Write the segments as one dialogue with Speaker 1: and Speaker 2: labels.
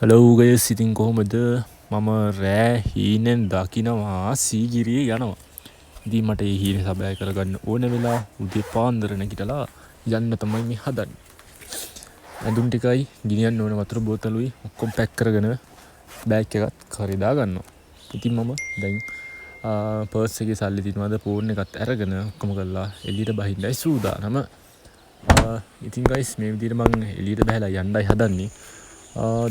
Speaker 1: Hello guys, ඉතින් කොහොමද? මම රෑ හීනෙන් දකිනවා සීගිරිය යනවා. ඉතින් මට ඒ හීනේ සබය කරගන්න ඕන වෙලා උදේ පාන්දර නැගිටලා යන්න තමයි මේ හදන්නේ. ඇඳුම් ටිකයි ගිනියන්න ඕන වතුර බෝතලුයි ඔක්කොම පැක් කරගෙන බෑග් එකත් කරේ දා ගන්නවා. ඉතින් මම දැන් පර්ස් එකේ සල්ලි තියනවාද ෆෝන් එකත් අරගෙන ඔක්කොම කරලා එළියට බහින්නයි සූදානම. ඉතින් ගයිස් මේ විදිහට මම එළියට බහලා යන්නයි හදන්නේ.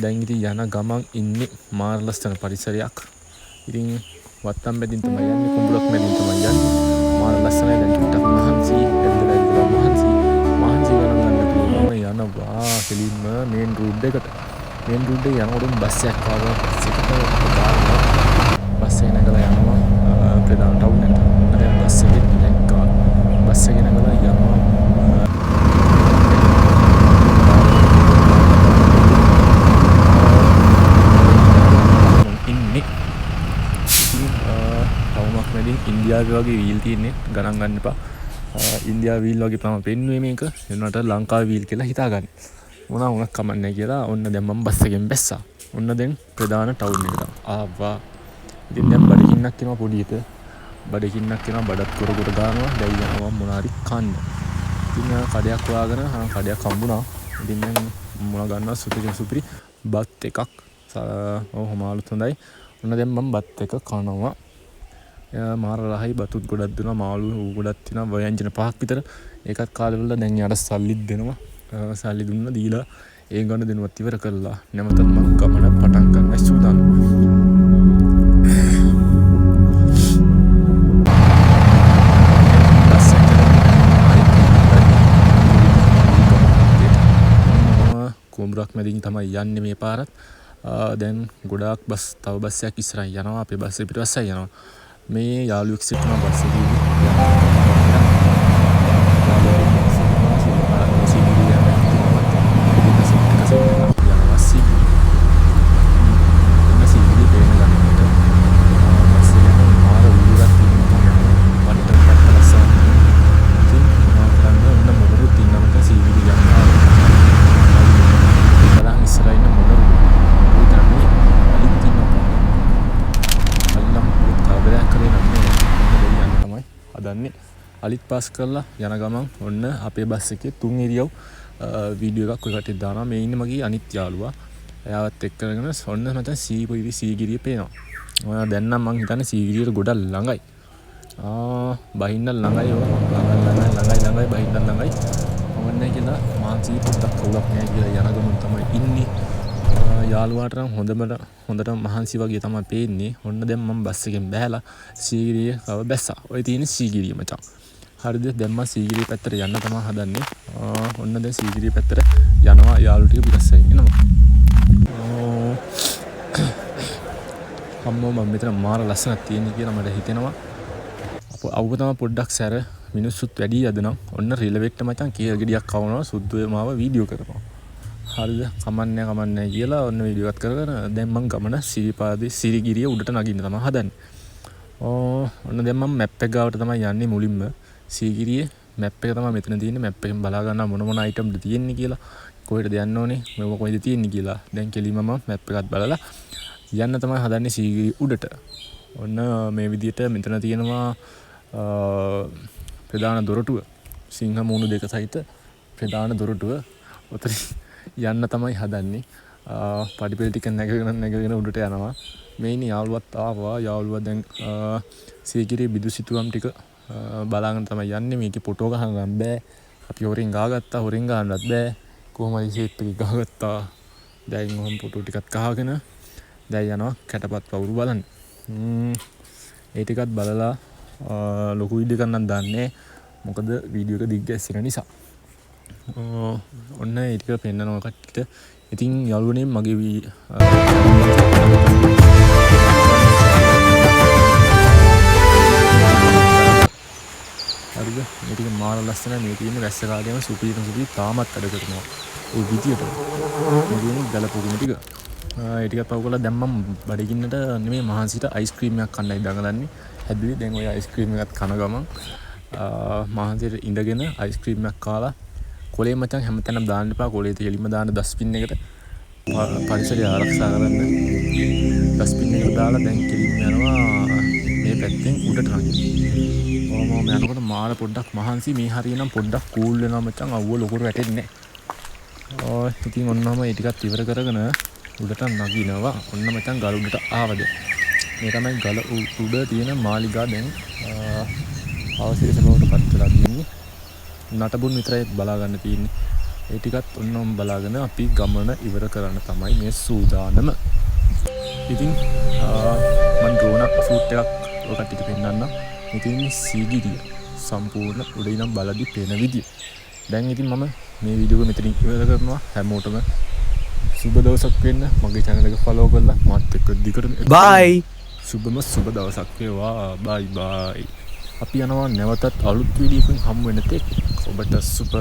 Speaker 1: දැන් ඉතින් යන ගමන් ඉන්නේ මාර ලස්සන පරිසරයක්. ඉතින් වත්තම් මැදින් තමයි යන්නේ, කුඹුරක් මැදින් තමයි යන්නේ. මාර ලස්සනයි. දැන් ටිකක් මහන්සි ගණන් ගන්න පුළුවන් යනවා කෙලින්ම මේන් රෝඩ් එකට. මේන් රෝඩ් එකේ යනකොට බස් එකක් ආවා. බස් එක නැගලා යනවා ප්‍රධාන ටවුන් එකට. දැන් බස් එකේ නැග්ගා. බස් එකේ නැගලා යනවා ඉන්දියාවේ වගේ වීල් තියෙන්නේ ගණන් ගන්න එපා. ඉන්දියාවේ වීල් වගේ තමයි පෙන්වුවේ මේක. එනකට ලංකාවේ වීල් කියලා හිතාගන්න. මොනවා වුණත් කමක් නැහැ කියලා ඔන්න දැන් මම බස් එකෙන් බැස්සා. ඔන්න දැන් ප්‍රධාන ටවුන් එකට ආවා. ඉතින් දැන් බඩගින්නක් එනවා පොඩි එක. බඩගින්නක් එනවා බඩත් කර කර ගන්නවා. දැන් යනවා මොනාරි කන්න. ඉතින් කඩයක් හොයාගෙන කඩයක් හම්බුණා. ඉතින් දැන් මොනවා ගන්නවා සුපිරි බත් එකක්. මාළුත් හොඳයි. ඔන්න දැන් මම බත් එක කනවා. මාර රහයි බතුත් ගොඩක් දෙනවා, මාළු ගොඩක් තියෙනවා, ව්‍යංජන 5ක් විතර. ඒකත් කාලේ වල දැන් යාට සල්ලිත් දෙනවා. සල්ලි දුන්නා දීලා ඒ ගන්න දෙනවත් ඉවර කළා. නැවතත් මම ගමන පටන් ගන්න සූදානම්. කුඹරක් මැදින් තමයි යන්නේ මේ පාරත්. දැන් ගොඩාක් තව බස් එකක් ඉස්සරහින් යනවා. අපේ බස් එක පිටපස්සෙන් යනවා. මේ යාළුවෙක් සිටින බස් එකේ අලිත් පාස් කරලා යන ගමන් ඔන්න අපේ බස් එකේ තුන් ඉරියව් වීඩියෝ එකක් ඔය කට්ටිය දානවා. මේ ඉන්නේ මගේ අනිත් යාළුවා. එයාවත් එක්ක කරගෙන ඔන්න මට සීගිරිය පේනවා. දැන් නම් මං හිතන්නේ සීගිරියට ගොඩක් ළඟයි. බහින්න ළඟයි බහින්න ළඟයි. මොන්නේ කියලා මාන්සි පොඩ්ඩක් කවුලක් නැහැ කියලා යන ගමන් තමයි ඉන්නේ. යාළුවාට නම් හොඳට මහන්සි වගේ තමයි පේන්නේ. ඔන්න දැන් මම බස් එකෙන් බැහැලා සීගිරිය බැස්සා. ඔය තියෙන්නේ සීගිරිය මචං. හරිද? දැන් මම සීගිරිය පැත්තට යන්න තමයි හදන්නේ. ඔන්න දැන් සීගිරිය පැත්තට යනවා. යාළුවෝ ටික පිටස්සෙන් එනවා. අම්මෝ මම මෙතන මාර ලස්සනක් තියෙන කියලා මට හිතෙනවා. අවුව තමයි පොඩ්ඩක් සැර මිනිස්සුත් වැඩි අද නම්. ඔන්න රිලෙවෙට්ට මචං කීර ගෙඩියක් කවනවා සුද්දෝ මාව වීඩියෝ කරනවා. හරිද? කමන්නේ කියලා ඔන්න වීඩියෝ එකත් කරගෙන දැන් මම ගමන සිරිගිරිය උඩට නගින්න තමයි හදන්නේ. ඔන්න දැන් මම මැප් එක ගාවට තමයි යන්නේ මුලින්ම. සීගිරියේ මැප් එක තමයි මෙතන තියෙන්නේ. මැප් එකෙන් බලා ගන්න මොන අයිටම්ද තියෙන්නේ කියලා. කොහෙටද යන්න ඕනේ? මේක කොහෙද තියෙන්නේ කියලා. දැන් කෙලින්ම මම මැප් එකත් බලලා යන්න තමයි හදන්නේ සීගිරිය උඩට. ඔන්න මේ විදිහට මෙතන තියෙනවා ප්‍රධාන දොරටුව. සිංහ මූණු දෙක සහිත ප්‍රධාන දොරටුව. ඔතන යන්න තමයි හදන්නේ. පඩිපෙළ ටික නැගගෙන උඩට යනවා. මේ ඉන්නේ යාළුවත් ආවා. යාළුවා දැන් සීගිරියේ බිදු සිතුවම් ටික බලාගෙන තමයි යන්නේ. මේකේ ෆොටෝ ගහන්න බෑ. අපි හොරෙන් ගහගත්තා. හොරෙන් ගහන්නත් බෑ. කොහොමද ෂේප් එක ගහගත්තා. දැන් මොහොම ෆොටෝ ටිකක් ගහගෙන දැන් යනවා කැටපත් පවුරු බලන්න. ඒ ටිකත් බලලා ලොකු වීඩියෝ එකක් නම් දාන්නේ. මොකද වීඩියෝ එක දිග්ගැස්සෙන නිසා. ඔන්න ඒ ටික පෙන්නනවා කට්ටියට. ඉතින් යාළුවනේ මගේ හරිද? මේ ටික මාර ලස්සනයි. මේ තියෙන්නේ වැස්ස කාලේම සුපිරි තාමත් වැඩ කරනවා. ওই විදියට. මේ තියෙන්නේ ගලපොකුණු ටික. ඒ ටික පව කළා දැන් මම බඩගින්නට නෙමෙයි මහන්සියට අයිස්ක්‍රීම් එකක් කන්නයි දඟලන්නේ. හැදුවේ දැන් ඔය අයිස්ක්‍රීම් එකත් කන ගමන් මහන්සියට ඉඳගෙන අයිස්ක්‍රීම් එකක් කාලා කොලේ මචං හැමතැනම දාන්න එපා. කොලේ තෙලින්ම දාන්න ඩස්බින් එකට. පරිසරය ආරක්ෂා කරන්න ඩස්බින් එක දාලා දැන් කෙලින්ම යනවා මේ පැත්තෙන් උඩට නගින්න. ඔහොම යනකොට මාර පොඩ්ඩක් මහන්සි මේ හරියනම් පොඩ්ඩක් කූල් වෙනවා මචං අවුව ලොකුට වැටෙන්නේ නැහැ. ඉතින් ඔන්නම ඒ ටිකත් ඉවර කරගෙන උඩට නගිනවා. ඔන්න මචං ගල උඩට ආවද? මේ තමයි ගල උඩ තියෙන මාලිගා දැන් අවශේෂ බවට පත් වෙලා තියෙන්නේ. නටබුන් විතරයි බලා ගන්න තියෙන්නේ. ඒ ටිකත් ඔන්නම බලාගෙන අපි ගමන ඉවර කරන්න තමයි මේ සූදානම. ඉතින් මම ඩ්‍රෝන් ෂූට් එකක් ඔය කට්ටියට පෙන්නන්න. ඉතින් සීගිරිය සම්පූර්ණ උඩ ඉඳන් බලද්දි පේන විදිය. දැන් ඉතින් මම මේ වීඩියෝ එක මෙතනින් ඉවර කරනවා. හැමෝටම සුබ දවසක් වෙන්න. මගේ channel එක follow කරලා මාත් එක්ක දිගටම bye. සුබ දවසක් වේවා. bye bye. අපි යනවා නැවතත් අලුත් වීඩියෝ එකකින් හමු වෙන තෙක් ඔබට සුබ